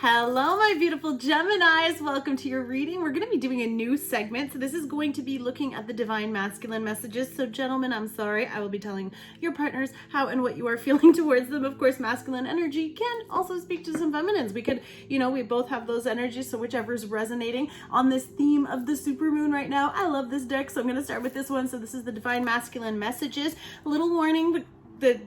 Hello, my beautiful Geminis. Welcome to your reading. We're going to be doing a new segment. So this is going to be looking at the divine masculine messages. So gentlemen, I'm sorry. I will be telling your partners how and what you are feeling towards them. Of course, masculine energy can also speak to some feminines. We could, we both have those energies. So whichever is resonating on this theme of the supermoon right now. I love this deck. So I'm going to start with this one. So this is the divine masculine messages. A little warning, the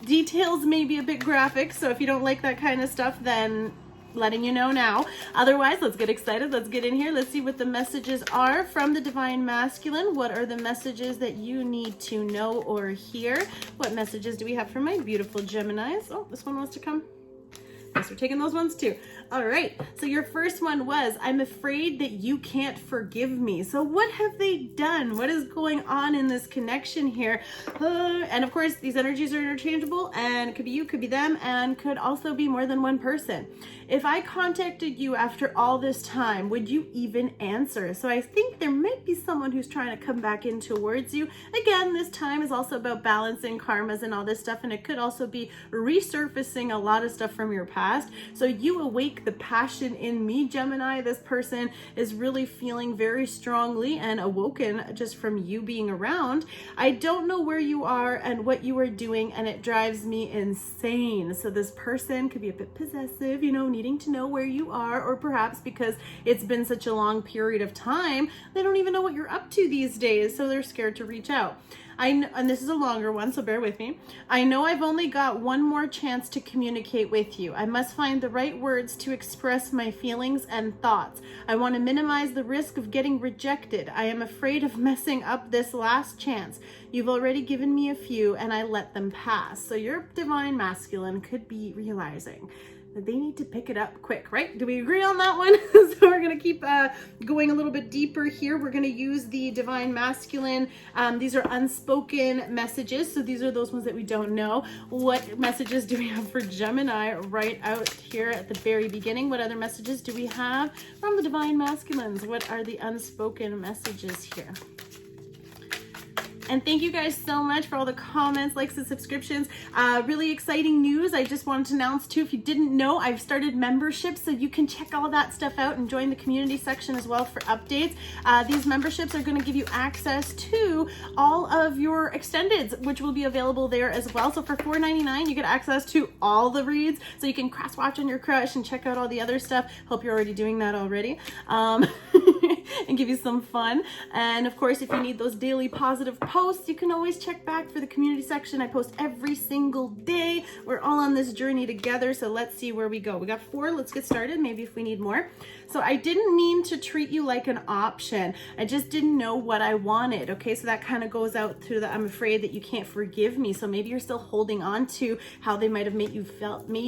details may be a bit graphic. So if you don't like that kind of stuff, then letting you know now. Otherwise, let's get excited. Let's get in here. Let's see what the messages are from the divine masculine. What are the messages that you need to know or hear? What messages do we have for my beautiful Geminis? Oh, this one wants to come. Yes, we're taking those ones too. All right. So your first one was, I'm afraid that you can't forgive me. So what have they done? What is going on in this connection here? And of course, these energies are interchangeable, and it could be you, could be them, and could also be more than one person. If I contacted you after all this time, would you even answer? So I think there might be someone who's trying to come back in towards you. Again, this time is also about balancing karmas and all this stuff, and it could also be resurfacing a lot of stuff from your past. So you awake the passion in me, Gemini. This person is really feeling very strongly and awoken just from you being around. I don't know where you are and what you are doing, and it drives me insane. So this person could be a bit possessive, needing to know where you are, or perhaps because it's been such a long period of time, they don't even know what you're up to these days, so they're scared to reach out. And this is a longer one, so bear with me. I know I've only got one more chance to communicate with you. I must find the right words to express my feelings and thoughts. I want to minimize the risk of getting rejected. I am afraid of messing up this last chance. You've already given me a few, and I let them pass. So your divine masculine could be realizing that they need to pick it up quick, right? Do we agree on that one? So we're going to keep going a little bit deeper here. We're going to use the divine masculine. These are unspoken messages. So these are those ones that we don't know. What messages do we have for Gemini right out here at the very beginning? What other messages do we have from the divine masculines? What are the unspoken messages here? And thank you guys so much for all the comments, likes, and subscriptions. Really exciting news. I just wanted to announce too, if you didn't know, I've started memberships, so you can check all that stuff out and join the community section as well for updates. These memberships are going to give you access to all of your extendeds, which will be available there as well. So for $4.99, you get access to all the reads, so you can cross watch on your crush and check out all the other stuff. Hope you're already doing that already. And give you some fun. And of course, if you need those daily positive posts, you can always check back for the community section. I post every single day. We're all on this journey together, so let's see where we go. We got 4. Let's get started, maybe if we need more. So I didn't mean to treat you like an option. I just didn't know what I wanted. Okay, so that kind of goes out to the I'm afraid that you can't forgive me. So maybe you're still holding on to how they might have made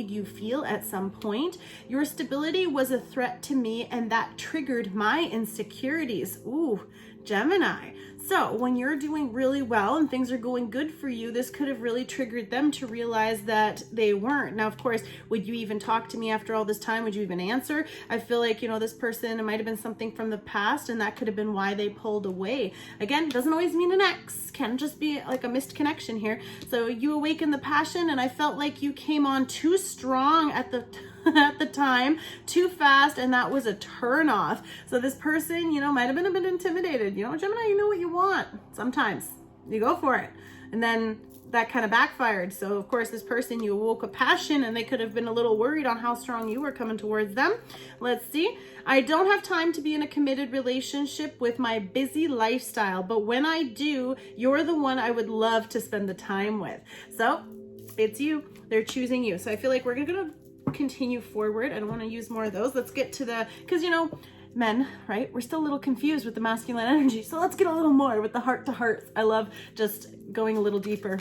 you feel at some point. Your stability was a threat to me, and that triggered my insecurities. Ooh, Gemini. So when you're doing really well and things are going good for you, this could have really triggered them to realize that they weren't. Now, of course, would you even talk to me after all this time? Would you even answer? I feel like, this person, it might have been something from the past, and that could have been why they pulled away. Again, doesn't always mean an ex. Can just be like a missed connection here. So you awaken the passion, and I felt like you came on too strong at the time, too fast, and that was a turn off. So this person, might have been a bit intimidated. Gemini, you know what you want. Sometimes you go for it, and then that kind of backfired. So of course, this person, you awoke a passion, and they could have been a little worried on how strong you were coming towards them. Let's see. I don't have time to be in a committed relationship with my busy lifestyle, but when I do, you're the one I would love to spend the time with. So it's you. They're choosing you. So I feel like we're gonna continue forward. I don't want to use more of those. Let's get to because men, right? We're still a little confused with the masculine energy. So let's get a little more with the heart to heart. I love just going a little deeper.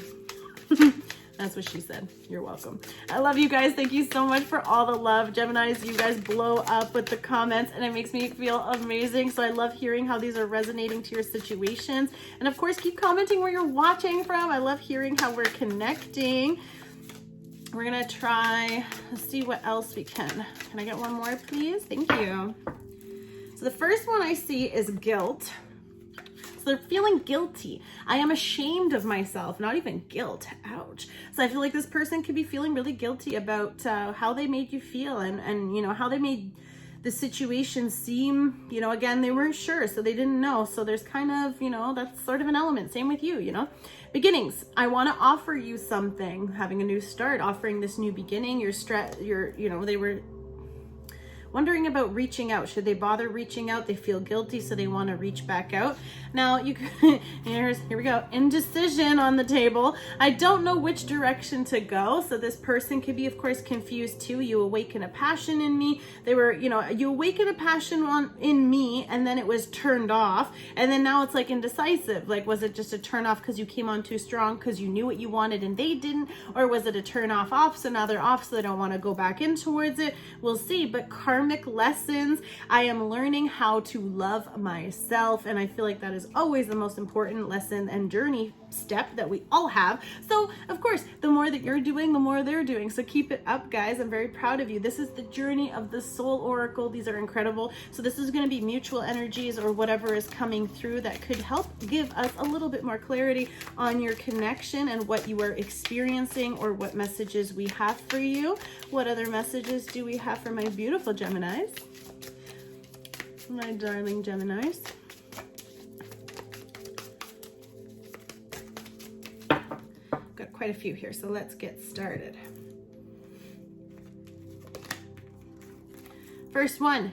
That's what she said. You're welcome. I love you guys. Thank you so much for all the love. Geminis, you guys blow up with the comments, and it makes me feel amazing. So I love hearing how these are resonating to your situations. And of course, keep commenting where you're watching from. I love hearing how we're connecting. We're gonna try, let's see what else we can. Can I get one more, please? Thank you. So the first one I see is guilt. So they're feeling guilty. I am ashamed of myself, not even guilt. Ouch. So I feel like this person could be feeling really guilty about how they made you feel, and you know, how they made the situation seem, you know, again, they weren't sure, so they didn't know. So there's kind of, you know, that's sort of an element. Same with you, you know. Beginnings. I want to offer you something, having a new start, offering this new beginning. You know, they were wondering about reaching out. Should they bother reaching out? They feel guilty, so they want to reach back out. Now, here we go. Indecision on the table. I don't know which direction to go. So this person could be, of course, confused too. You awaken a passion in me. They were, you know, you awaken a passion in me, and then it was turned off. And then now it's like indecisive. Like, was it just a turn off because you came on too strong because you knew what you wanted and they didn't? Or was it a turn off, so now they're off, so they don't want to go back in towards it? We'll see. But karmic lessons. I am learning how to love myself, and I feel like that is always the most important lesson and journey step that we all have. So of course, the more that you're doing, the more they're doing. So keep it up, guys. I'm very proud of you. This is the journey of the soul oracle. These are incredible. So this is going to be mutual energies or whatever is coming through that could help give us a little bit more clarity on your connection and what you are experiencing, or what messages we have for you. What other messages do we have for my beautiful Geminis? My darling Geminis. Got quite a few here, so let's get started. First one,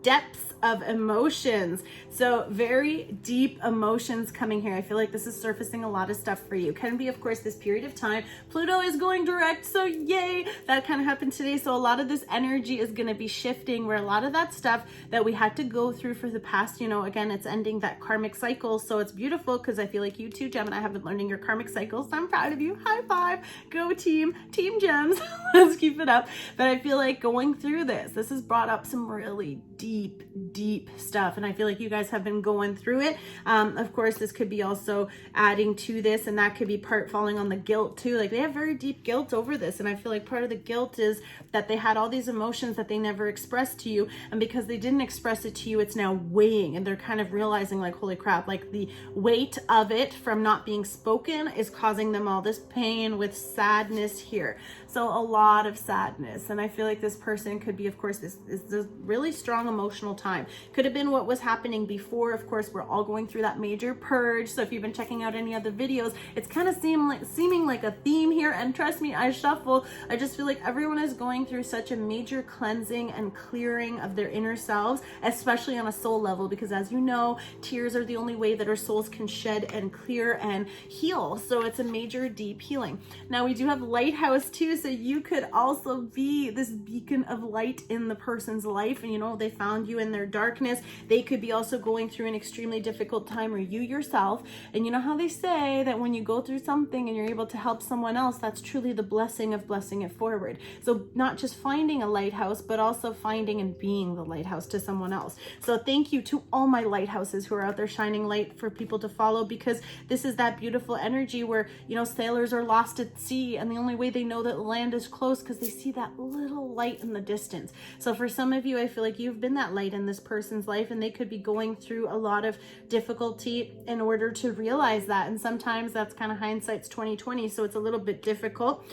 depths of emotions. So very deep emotions coming here. I feel like this is surfacing a lot of stuff for you. Can be, of course, this period of time. Pluto is going direct, so yay! That kind of happened today. So a lot of this energy is going to be shifting, where a lot of that stuff that we had to go through for the past, you know, again, it's ending that karmic cycle. So it's beautiful, because I feel like you too, Gemini, have been learning your karmic cycles. So I'm proud of you. High five. Go team Gems. Let's keep it up. But I feel like going through this has brought up some really deep stuff, and I feel like you guys have been going through it. Of course, this could be also adding to this, and that could be part falling on the guilt too. Like, they have very deep guilt over this, and I feel like part of the guilt is that they had all these emotions that they never expressed to you, and because they didn't express it to you, it's now weighing, and they're kind of realizing, like, holy crap, like the weight of it from not being spoken is causing them all this pain with sadness here. So a lot of sadness, and I feel like this person could be, of course, this is a really strong emotional time. Could have been what was happening before. Of course, we're all going through that major purge. So if you've been checking out any other videos, it's kind of seeming like a theme here. And trust me, I shuffle. I just feel like everyone is going through such a major cleansing and clearing of their inner selves, especially on a soul level, because as you know, tears are the only way that our souls can shed and clear and heal. So it's a major deep healing. Now we do have lighthouse too. So you could also be this beacon of light in the person's life, and you know, they found you in their darkness. They could be also going through an extremely difficult time, or you yourself. And you know how they say that when you go through something and you're able to help someone else, that's truly the blessing of blessing it forward. So not just finding a lighthouse, but also finding and being the lighthouse to someone else. So thank you to all my lighthouses who are out there shining light for people to follow, because this is that beautiful energy where, you know, sailors are lost at sea, and the only way they know that land is close because they see that little light in the distance. So for some of you, I feel like you've been that light in this person's life, and they could be going through a lot of difficulty in order to realize that. And sometimes that's kind of hindsight's 2020, so it's a little bit difficult.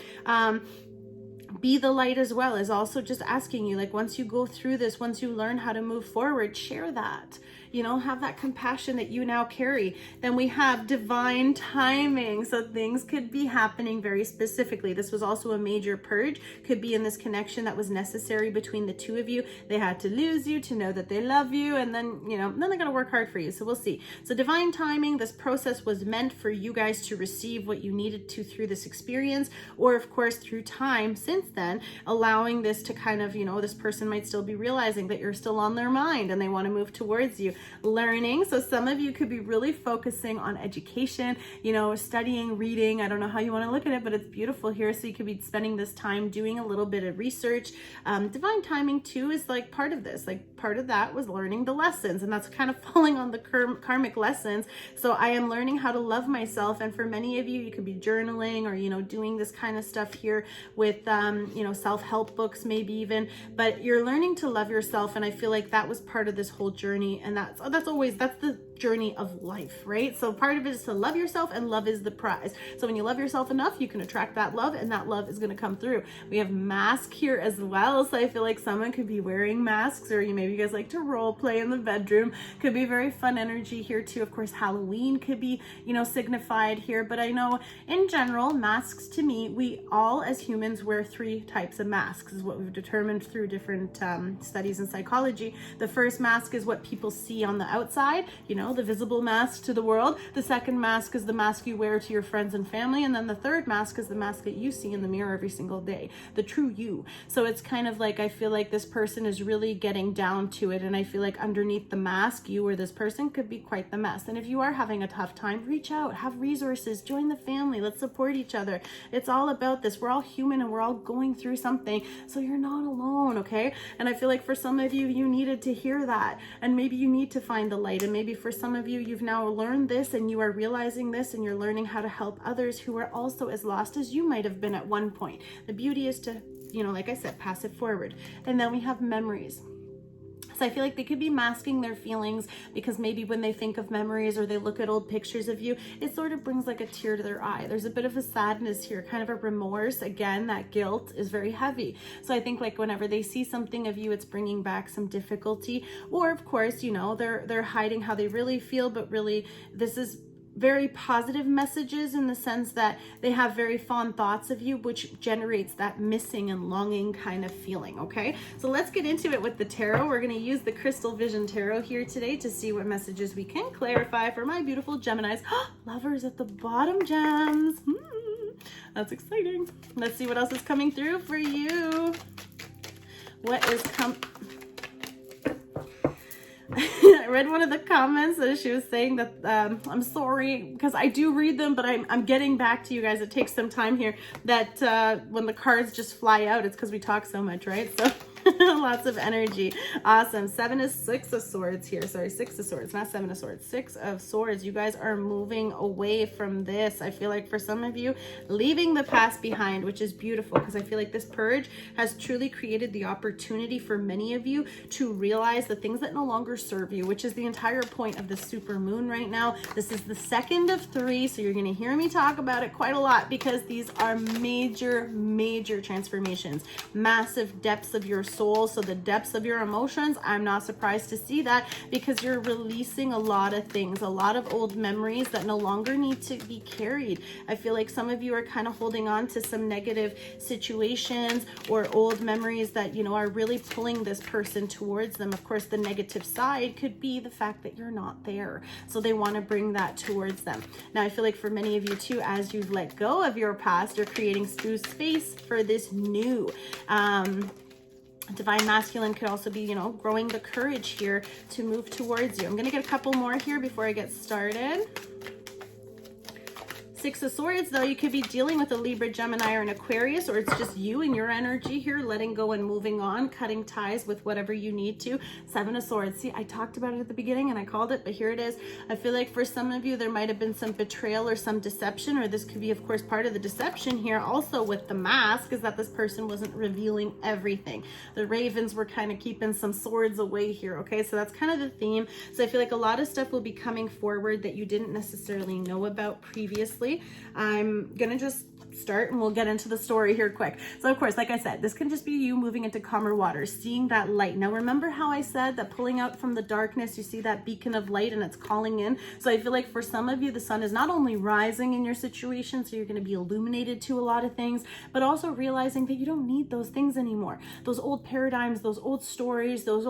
Be the light as well is also just asking you, like, once you go through this, once you learn how to move forward, share that. You know, have that compassion that you now carry. Then we have divine timing. So things could be happening very specifically. This was also a major purge. Could be in this connection that was necessary between the two of you. They had to lose you to know that they love you. And then, you know, then they're going to work hard for you. So we'll see. So divine timing, this process was meant for you guys to receive what you needed to through this experience, or of course through time since then, allowing this to kind of, you know, this person might still be realizing that you're still on their mind and they want to move towards you. Learning. So some of you could be really focusing on education, you know, studying, reading. I don't know how you want to look at it, but it's beautiful here. So you could be spending this time doing a little bit of research. Divine timing too is like part of this. Like part of that was learning the lessons, and that's kind of falling on the karmic lessons. So I am learning how to love myself. And for many of you, you could be journaling or, you know, doing this kind of stuff here with, you know, self-help books, maybe even, but you're learning to love yourself. And I feel like that was part of this whole journey. And that's the journey of life, right? So part of it is to love yourself, and love is the prize. So when you love yourself enough, you can attract that love, and that love is going to come through. We have mask here as well. So I feel like someone could be wearing masks, or maybe you guys like to role play in the bedroom. Could be very fun energy here too. Of course, Halloween could be, signified here, but I know in general, masks to me, we all as humans wear 3 types of masks, is what we've determined through different studies in psychology. The first mask is what people see on the outside, the visible mask to the world. The second mask is the mask you wear to your friends and family. And then the third mask is the mask that you see in the mirror every single day, the true you. So it's kind of like, I feel like this person is really getting down to it. And I feel like underneath the mask, you or this person could be quite the mess. And if you are having a tough time, reach out, have resources, join the family, let's support each other. It's all about this. We're all human and we're all going through something. So you're not alone, okay? And I feel like for some of you, you needed to hear that. And maybe you need to find the light. And maybe for some of you, you've now learned this and you are realizing this, and you're learning how to help others who are also as lost as you might have been at one point. The beauty is to, like I said, pass it forward. And then we have memories. So I feel like they could be masking their feelings because maybe when they think of memories or they look at old pictures of you, it sort of brings like a tear to their eye. There's a bit of a sadness here, kind of a remorse. Again, that guilt is very heavy. So I think like whenever they see something of you, it's bringing back some difficulty. Or of course, they're hiding how they really feel, but really this is very positive messages in the sense that they have very fond thoughts of you, which generates that missing and longing kind of feeling, okay? So let's get into it with the tarot. We're going to use the Crystal Vision Tarot here today to see what messages we can clarify for my beautiful Geminis. Lovers at the bottom, gems. That's exciting. Let's see what else is coming through for you. What is I read one of the comments that she was saying that I'm sorry because I do read them, but I'm getting back to you guys. It takes some time here. That when the cards just fly out, it's because we talk so much, right? So lots of energy. Awesome. 6 of Swords here. Sorry, 6 of Swords, not 7 of Swords. 6 of Swords. You guys are moving away from this. I feel like for some of you, leaving the past behind, which is beautiful because I feel like this purge has truly created the opportunity for many of you to realize the things that no longer serve you, which is the entire point of the super moon right now. This is the second of 3, so you're going to hear me talk about it quite a lot because these are major, major transformations, massive depths of your soul. So the depths of your emotions, I'm not surprised to see that because you're releasing a lot of things, a lot of old memories that no longer need to be carried. I feel like some of you are kind of holding on to some negative situations or old memories that, are really pulling this person towards them. Of course, the negative side could be the fact that you're not there. So they want to bring that towards them. Now, I feel like for many of you too, as you've let go of your past, you're creating space for this new. Divine Masculine could also be, growing the courage here to move towards you. I'm going to get a couple more here before I get started. 6 of Swords, though, you could be dealing with a Libra, Gemini, or an Aquarius, or it's just you and your energy here, letting go and moving on, cutting ties with whatever you need to. 7 of Swords. See, I talked about it at the beginning and I called it, but here it is. I feel like for some of you, there might have been some betrayal or some deception, or this could be, of course, part of the deception here also with the mask is that this person wasn't revealing everything. The ravens were kind of keeping some swords away here, okay? So that's kind of the theme. So I feel like a lot of stuff will be coming forward that you didn't necessarily know about previously. I'm gonna just start and we'll get into the story here quick. So of course, like I said, this can just be you moving into calmer waters, seeing that light. Now remember how I said that pulling out from the darkness, you see that beacon of light and it's calling in. So I feel like for some of you, the sun is not only rising in your situation, so you're going to be illuminated to a lot of things, but also realizing that you don't need those things anymore. Those old paradigms, those old stories, those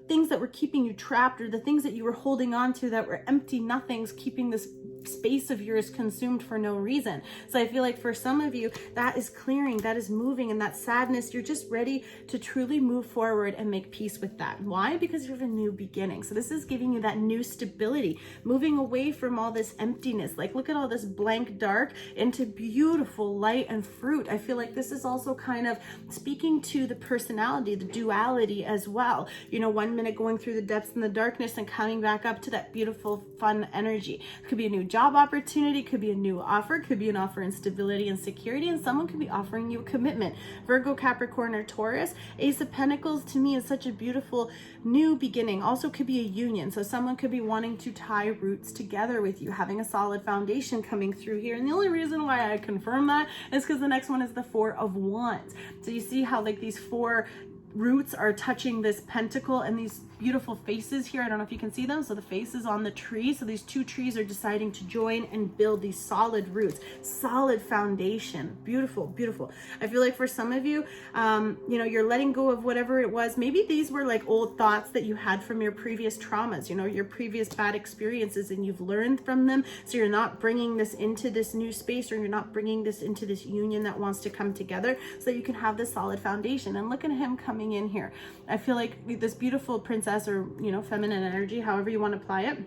things that were keeping you trapped, or the things that you were holding on to that were empty nothings, keeping this space of yours consumed for no reason. So I feel like for some of you, that is clearing, that is moving, and that sadness, you're just ready to truly move forward and make peace with that. Why? Because you have a new beginning. So this is giving you that new stability, moving away from all this emptiness. Like, look at all this blank dark into beautiful light and fruit. I feel like this is also kind of speaking to the personality, the duality as well. 1 minute going through the depths and the darkness and coming back up to that beautiful, fun energy. It could be a new job opportunity, could be a new offer, could be an offer in stability and security, and someone could be offering you a commitment. Virgo, Capricorn, or Taurus. Ace of Pentacles to me is such a beautiful new beginning. Also could be a union. So someone could be wanting to tie roots together with you, having a solid foundation coming through here. And the only reason why I confirm that is because the next one is the Four of Wands. So you see how like these four roots are touching this pentacle and these beautiful faces here. I don't know if you can see them. So the faces on the tree. So these two trees are deciding to join and build these solid roots, solid foundation. Beautiful, beautiful. I feel like for some of you, you know, you're letting go of whatever it was. Maybe these were like old thoughts that you had from your previous traumas, you know, your previous bad experiences, and you've learned from them. So you're not bringing this into this new space, or you're not bringing this into this union that wants to come together so that you can have this solid foundation. And look at him coming in here. I feel like this beautiful princess, or, you know, feminine energy, however you want to apply it.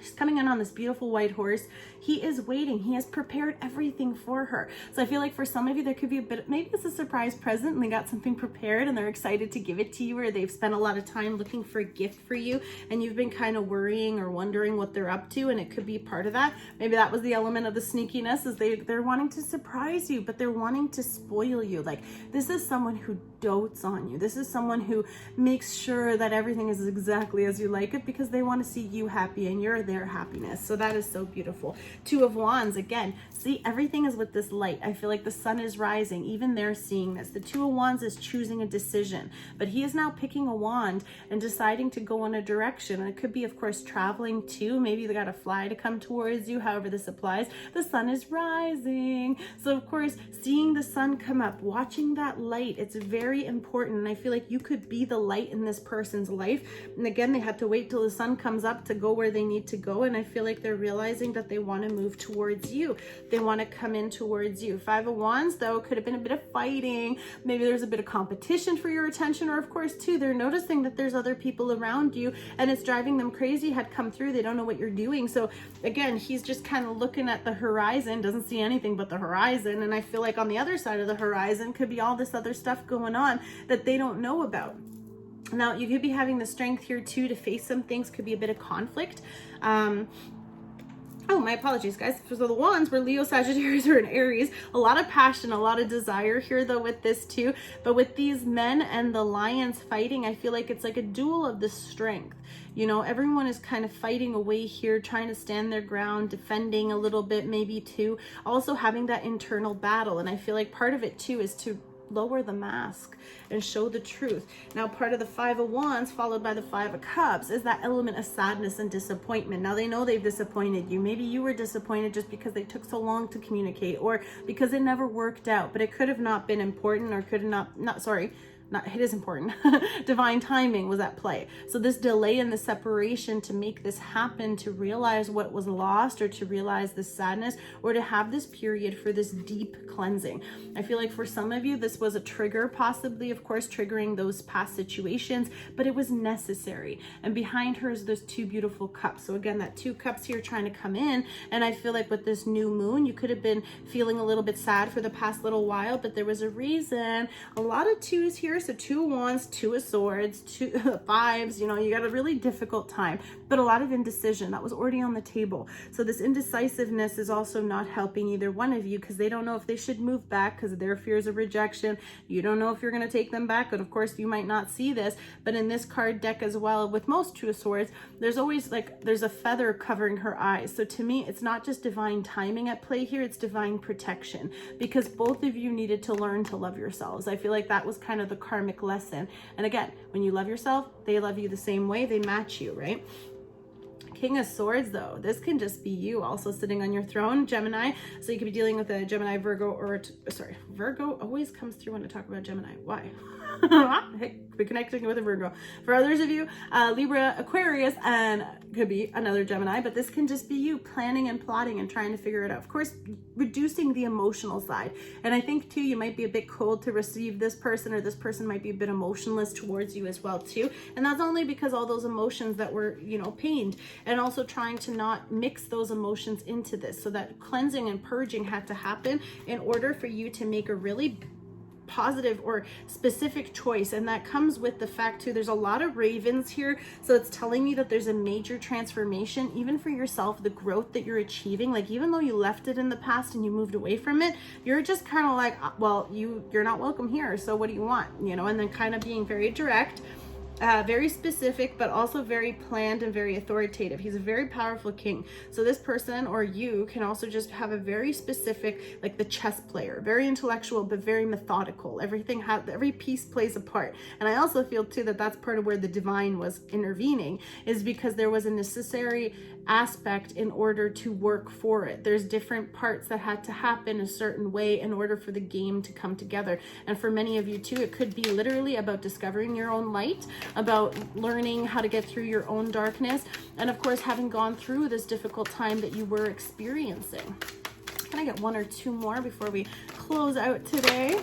She's coming in on this beautiful white horse. He is waiting. He has prepared everything for her. So I feel like for some of you, there could be a bit, maybe it's a surprise present and they got something prepared and they're excited to give it to you, or they've spent a lot of time looking for a gift for you and you've been kind of worrying or wondering what they're up to, and it could be part of that. Maybe that was the element of the sneakiness, is they're wanting to surprise you, but they're wanting to spoil you. Like, this is someone who dotes on you. This is someone who makes sure that everything is exactly as you like it, because they want to see you happy and you're their happiness. So that is so beautiful. Two of Wands, again, see, everything is with this light. I feel like the sun is rising. Even they're seeing this. The Two of Wands is choosing a decision, but he is now picking a wand and deciding to go in a direction. And it could be, of course, traveling too. Maybe they got to fly to come towards you, however this applies. The sun is rising. So of course, seeing the sun come up, watching that light, it's very important. And I feel like you could be the light in this person's life. And again, they had to wait till the sun comes up to go where they need to go. And I feel like they're realizing that they want to move towards you. They want to come in towards you. Five of Wands, though, could have been a bit of fighting. Maybe there's a bit of competition for your attention, or of course, too, they're noticing that there's other people around you and it's driving them crazy. Had come through, they don't know what you're doing. So again, he's just kind of looking at the horizon, doesn't see anything but the horizon. And I feel like on the other side of the horizon could be all this other stuff going on that they don't know about. Now, you could be having the strength here too to face some things. Could be a bit of conflict. Oh, my apologies, guys. So the Wands were Leo, Sagittarius, or an Aries. A lot of passion, a lot of desire here, though, with this too. But with these men and the lions fighting, I feel like it's like a duel of the strength. You know, everyone is kind of fighting away here, trying to stand their ground, defending a little bit, maybe too. Also having that internal battle. And I feel like part of it too is to lower the mask and show the truth. Now, part of the Five of Wands followed by the Five of Cups is that element of sadness and disappointment. Now, they know they've disappointed you. Maybe you were disappointed just because they took so long to communicate, or because it never worked out, but it could have not been important, or could have it is important. Divine timing was at play. So this delay in the separation to make this happen, to realize what was lost, or to realize the sadness, or to have this period for this deep cleansing. I feel like for some of you, this was a trigger, possibly, of course, triggering those past situations, but it was necessary. And behind her is those two beautiful cups. So again, that two cups here trying to come in. And I feel like with this new moon, you could have been feeling a little bit sad for the past little while, but there was a reason. A lot of twos here. So Two of Wands, Two of Swords, two fives, you know, you got a really difficult time, but a lot of indecision that was already on the table. So this indecisiveness is also not helping either one of you, because they don't know if they should move back because of their fears of rejection. You don't know if you're going to take them back. And of course, you might not see this, but in this card deck as well, with most Two of Swords, there's always like, there's a feather covering her eyes. So to me, it's not just divine timing at play here, it's divine protection, because both of you needed to learn to love yourselves. I feel like that was kind of the karmic lesson. And again, when you love yourself, they love you the same way, they match you, right? King of Swords, though, this can just be you also sitting on your throne, Gemini. So you could be dealing with a Gemini, Virgo, or Virgo always comes through when I talk about Gemini. Why? Hey, be connecting with a Virgo. For others of you, Libra, Aquarius, and could be another Gemini, but this can just be you planning and plotting and trying to figure it out. Of course, reducing the emotional side. And I think too, you might be a bit cold to receive this person, or this person might be a bit emotionless towards you as well too. And that's only because all those emotions that were, you know, pained, and also trying to not mix those emotions into this. So that cleansing and purging had to happen in order for you to make a really positive or specific choice. And that comes with the fact too, there's a lot of ravens here. So it's telling me that there's a major transformation, even for yourself, the growth that you're achieving. Like, even though you left it in the past and you moved away from it, you're just kind of like, well, you're not welcome here. So what do you want? You know, and then kind of being very direct. Very specific, but also very planned and very authoritative. He's a very powerful king. So this person or you can also just have a very specific, like the chess player, very intellectual, but very methodical. Every piece plays a part. And I also feel too that that's part of where the divine was intervening, is because there was a necessary aspect in order to work for it. There's different parts that had to happen a certain way in order for the game to come together. And for many of you too, it could be literally about discovering your own light, about learning how to get through your own darkness, and of course having gone through this difficult time that you were experiencing. Can I get one or two more before we close out today?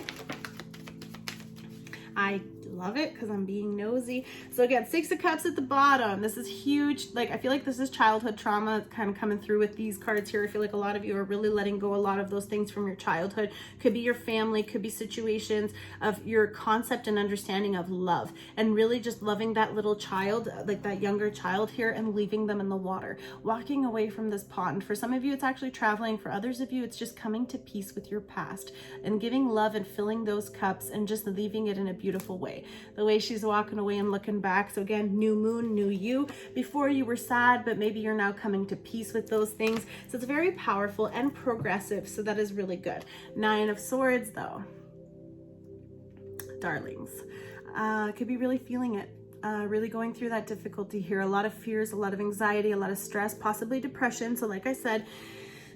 I love it because I'm being nosy. So again, 6 of Cups at the bottom. This is huge. Like, I feel like this is childhood trauma kind of coming through with these cards here. I feel like a lot of you are really letting go a lot of those things from your childhood. Could be your family, could be situations of your concept and understanding of love, and really just loving that little child, like that younger child here, and leaving them in the water, walking away from this pond. For some of you, it's actually traveling. For others of you, it's just coming to peace with your past and giving love and filling those cups and just leaving it in a beautiful way. The way she's walking away and looking back. So again, new moon, new you. Before you were sad, but maybe you're now coming to peace with those things. So it's very powerful and progressive. So that is really good. 9 of Swords though. Darlings. Could be really feeling it. Really going through that difficulty here. A lot of fears, a lot of anxiety, a lot of stress, possibly depression. So like I said,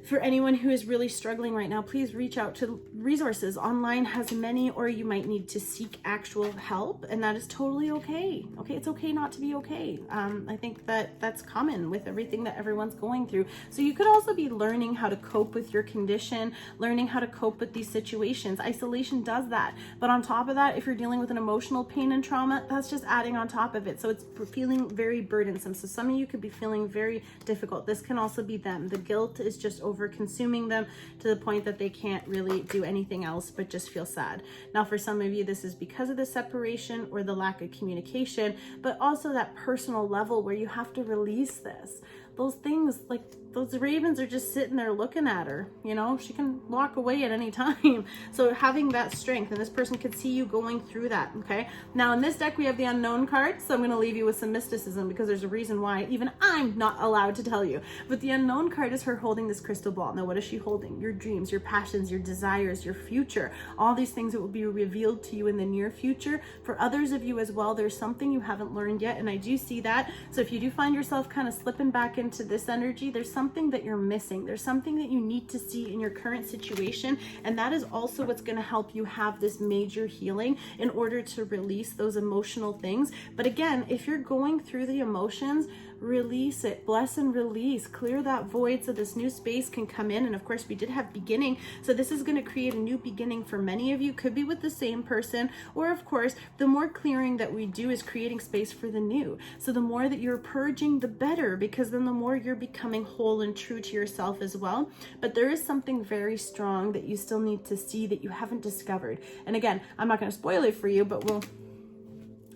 for anyone who is really struggling right now, please reach out to resources. Online has many, or you might need to seek actual help, and that is totally okay. Okay, it's okay not to be okay. I think that that's common with everything that everyone's going through. So you could also be learning how to cope with your condition, learning how to cope with these situations. Isolation does that. But on top of that, if you're dealing with an emotional pain and trauma, that's just adding on top of it. So it's feeling very burdensome. So some of you could be feeling very difficult. This can also be them. The guilt is just over consuming them to the point that they can't really do anything else but just feel sad. Now, for some of you, this is because of the separation or the lack of communication, but also that personal level where you have to release this. Those things, like those ravens are just sitting there looking at her, you know, she can walk away at any time. So having that strength, and this person could see you going through that. Okay. Now in this deck, we have the Unknown card. So I'm going to leave you with some mysticism because there's a reason why even I'm not allowed to tell you. But the Unknown card is her holding this crystal ball. Now, what is she holding? Your dreams, your passions, your desires, your future, all these things that will be revealed to you in the near future. For others of you as well, there's something you haven't learned yet. And I do see that. So if you do find yourself kind of slipping back into this energy, there's something that you're missing. There's something that you need to see in your current situation. And that is also what's going to help you have this major healing in order to release those emotional things. But again, if you're going through the emotions, release it, bless and release, clear that void so this new space can come in. And of course, we did have beginning. So this is going to create a new beginning for many of you. Could be with the same person, or of course, the more clearing that we do is creating space for the new. So the more that you're purging, the better, because then the more you're becoming whole and true to yourself as well. But there is something very strong that you still need to see that you haven't discovered. And again, I'm not going to spoil it for you, but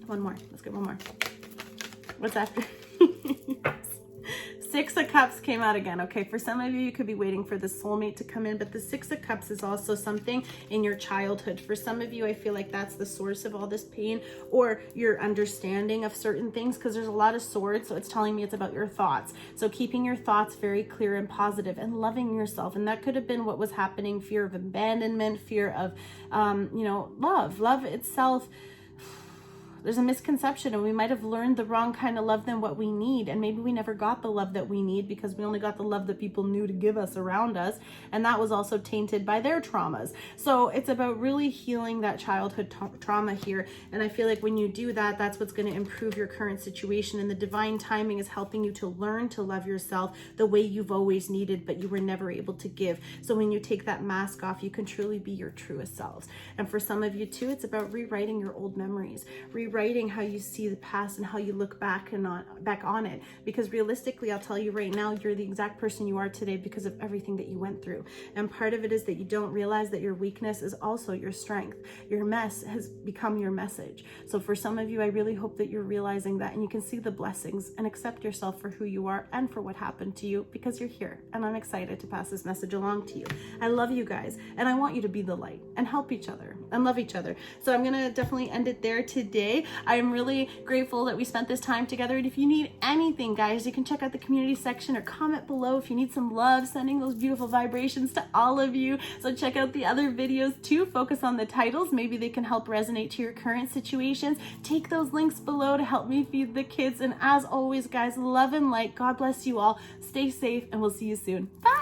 one more. Let's get one more. What's after? 6 of Cups came out again. Okay, for some of you, you could be waiting for the soulmate to come in, but the 6 of Cups is also something in your childhood. For some of you, I feel like that's the source of all this pain, or your understanding of certain things, because there's a lot of swords, so it's telling me it's about your thoughts. So keeping your thoughts very clear and positive and loving yourself. And that could have been what was happening, fear of abandonment, fear of, love itself. There's a misconception, and we might have learned the wrong kind of love than what we need. And maybe we never got the love that we need because we only got the love that people knew to give us around us. And that was also tainted by their traumas. So it's about really healing that childhood trauma here. And I feel like when you do that, that's what's going to improve your current situation. And the divine timing is helping you to learn to love yourself the way you've always needed, but you were never able to give. So when you take that mask off, you can truly be your truest selves. And for some of you too, it's about rewriting your old memories, rewriting rewriting how you see the past and how you look back and back on it. Because realistically, I'll tell you right now, you're the exact person you are today because of everything that you went through. And part of it is that you don't realize that your weakness is also your strength. Your mess has become your message. So for some of you, I really hope that you're realizing that and you can see the blessings and accept yourself for who you are and for what happened to you, because you're here. And I'm excited to pass this message along to you. I love you guys, and I want you to be the light and help each other and love each other. So I'm gonna definitely end it there today. I am really grateful that we spent this time together. And if you need anything, guys, you can check out the community section or comment below if you need some love, sending those beautiful vibrations to all of you. So check out the other videos too. Focus on the titles. Maybe they can help resonate to your current situations. Take those links below to help me feed the kids. And as always, guys, love and light. God bless you all. Stay safe, and we'll see you soon. Bye.